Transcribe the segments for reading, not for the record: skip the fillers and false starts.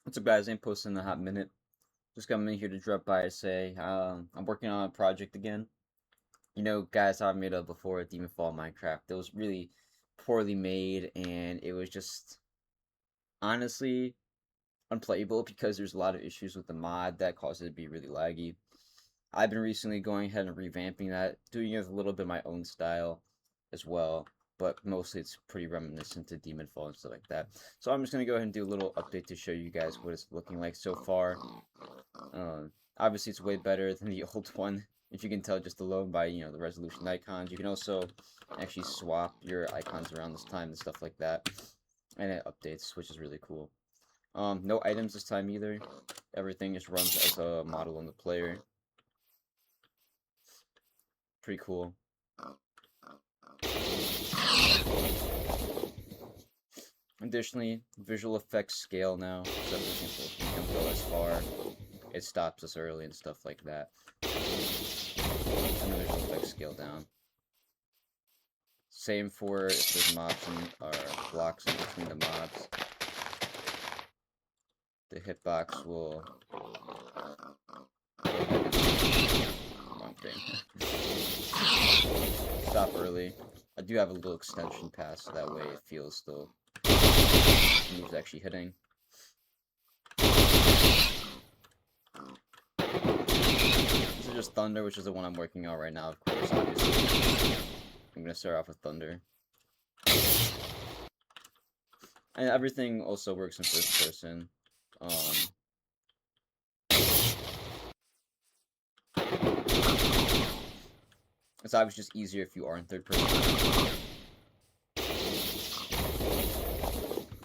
What's up, guys? Ain't posting in a hot minute. Just coming in here to drop by and say I'm working on a project again. You know, guys, I've made up before Demonfall Minecraft. It was really poorly made, and it was just honestly unplayable because there's a lot of issues with the mod that caused it to be really laggy. I've been recently going ahead and revamping that, doing it with a little bit of my own style as well, but mostly it's pretty reminiscent to Demonfall and stuff like that. So I'm just gonna go ahead and do a little update to show you guys what it's looking like so far. Obviously, it's way better than the old one. If you can tell just alone by, the resolution icons. You can also actually swap your icons around this time and stuff like that. And it updates, which is really cool. No items this time either. Everything just runs as a model on the player. Pretty cool. Additionally, visual effects scale now. So for example, if you don't go as far, it stops us early and stuff like that. And the visual effects scale down. Same for if there's mobs or blocks in between the mobs. The hitbox will wrong thing. Stop early. I do have a little extension pass so that way it feels still moves actually hitting. This is just Thunder, which is the one I'm working on right now, of course, obviously. I'm gonna start off with Thunder. And everything also works in first person. It's obviously just easier if you are in third person.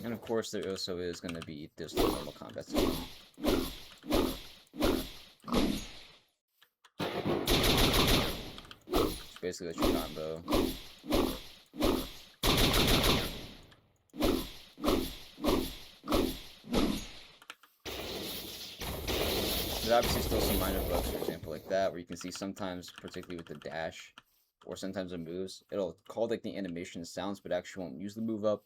And of course, there also is going to be this normal combat system. It's basically let you combo. There's obviously still some minor bugs, for example, like that, where you can see sometimes, particularly with the dash, or sometimes it moves, it'll call like the animation sounds, but actually won't use the move up.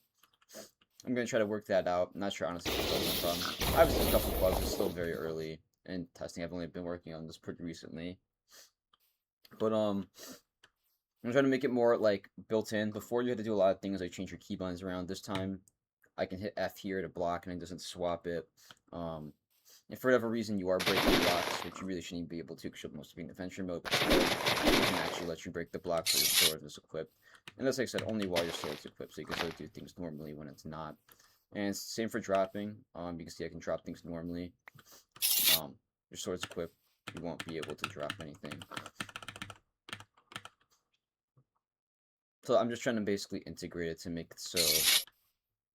I'm gonna try to work that out. I'm not sure honestly what's going from. Obviously, a couple bugs. It's still very early in testing. I've only been working on this pretty recently, but I'm trying to make it more like built in. Before you had to do a lot of things like change your keybinds around. This time, I can hit F here to block, and it doesn't swap it. If for whatever reason you are breaking blocks, which you really shouldn't be able to because you're mostly be in adventure mode, but still, it can actually let you break the block for your sword is equipped. And as I said, only while your sword's equipped, so you can still do things normally when it's not. And same for dropping. You can see I can drop things normally. Your sword's equipped, you won't be able to drop anything. So I'm just trying to basically integrate it to make it so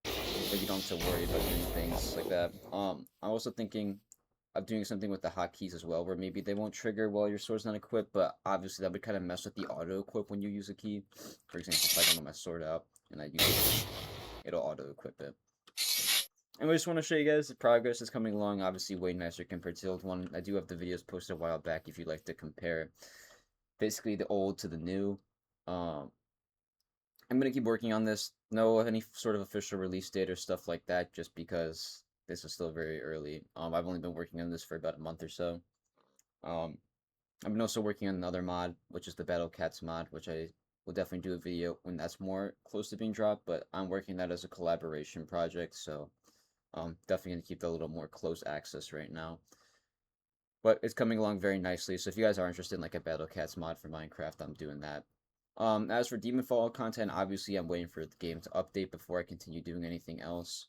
that you don't have to worry about doing things like that. I'm also thinking of doing something with the hotkeys as well, where maybe they won't trigger while your sword's not equipped, but obviously that would kind of mess with the auto-equip when you use a key. For example, if I don't know my sword out and I use it, it'll auto-equip it. And I just want to show you guys the progress is coming along, obviously way nicer compared to the old one. I do have the videos posted a while back if you'd like to compare basically the old to the new. I'm gonna keep working on this. No any sort of official release date or stuff like that, just because this is still very early. I've only been working on this for about a month or so. Um, I've been also working on another mod, which is the Battle Cats mod, which I will definitely do a video when that's more close to being dropped. But I'm working that as a collaboration project, so definitely gonna keep that a little more close access right now. But it's coming along very nicely. So if you guys are interested in like a Battle Cats mod for Minecraft, I'm doing that. As for Demonfall content, obviously I'm waiting for the game to update before I continue doing anything else.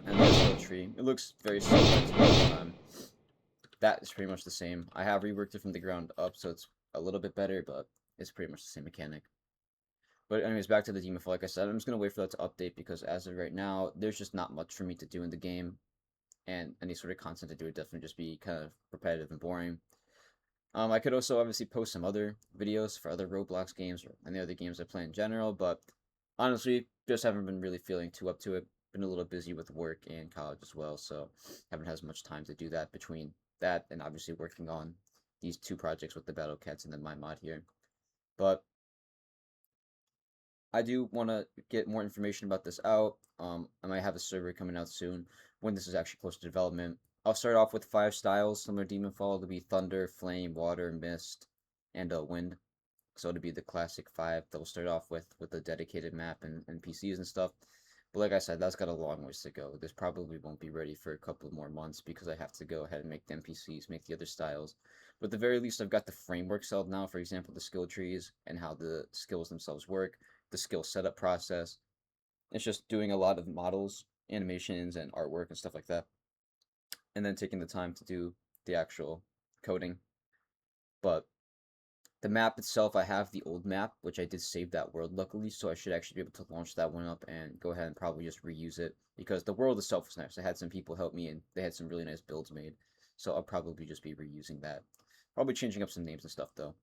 And the tree, it looks very similar to the that is pretty much the same. I have reworked it from the ground up, so it's a little bit better, but it's pretty much the same mechanic. But anyways, back to the Demonfall. Like I said, I'm just gonna wait for that to update because as of right now, there's just not much for me to do in the game, and any sort of content to do would definitely just be kind of repetitive and boring. I could also obviously post some other videos for other Roblox games or any other games I play in general, but honestly, just haven't been really feeling too up to it. Been a little busy with work and college as well, so haven't had as much time to do that between that and obviously working on these two projects with the Battle Cats and then my mod here. But I do want to get more information about this out. I might have a server coming out soon when this is actually close to development. I'll start off with 5 styles, similar to Demonfall. It'll be Thunder, Flame, Water, Mist, and Wind. So it'll be the classic 5 that we'll start off with a dedicated map and PCs and stuff. But like I said, that's got a long ways to go. This probably won't be ready for a couple more months because I have to go ahead and make the NPCs, make the other styles. But at the very least, I've got the framework set up now. For example, the skill trees and how the skills themselves work, the skill setup process. It's just doing a lot of models, animations, and artwork and stuff like that, and then taking the time to do the actual coding. But the map itself, I have the old map, which I did save that world luckily, so I should actually be able to launch that one up and go ahead and probably just reuse it because the world itself was nice. I had some people help me and they had some really nice builds made, so I'll probably just be reusing that. Probably changing up some names and stuff though.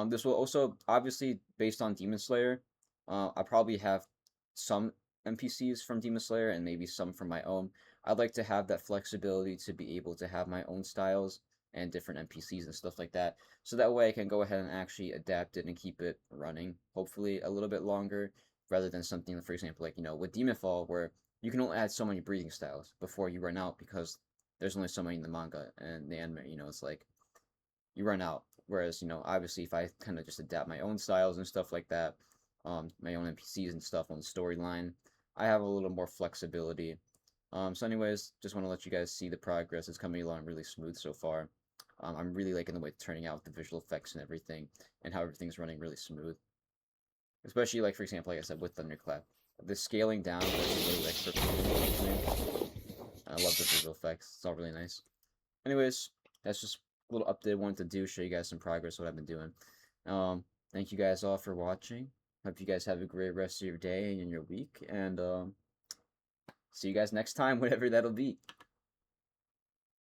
This will also obviously based on Demon Slayer. I probably have some NPCs from Demon Slayer and maybe some from my own. I'd like to have that flexibility to be able to have my own styles and different NPCs and stuff like that. So that way I can go ahead and actually adapt it and keep it running, hopefully a little bit longer, rather than something, for example, like, with Demonfall, where you can only add so many breathing styles before you run out because there's only so many in the manga and the anime, it's like you run out. Whereas, obviously if I kind of just adapt my own styles and stuff like that, my own NPCs and stuff on the storyline, I have a little more flexibility. So anyways, just want to let you guys see the progress. It's coming along really smooth so far. I'm really liking the way it's turning out with the visual effects and everything, and how everything's running really smooth. Especially, like, for example, like I said, with Thunderclap. The scaling down works really, like, perfectly. I love the visual effects. It's all really nice. Anyways, that's just a little update I wanted to do, show you guys some progress, what I've been doing. Thank you guys all for watching. Hope you guys have a great rest of your day and your week, and see you guys next time, whatever that'll be.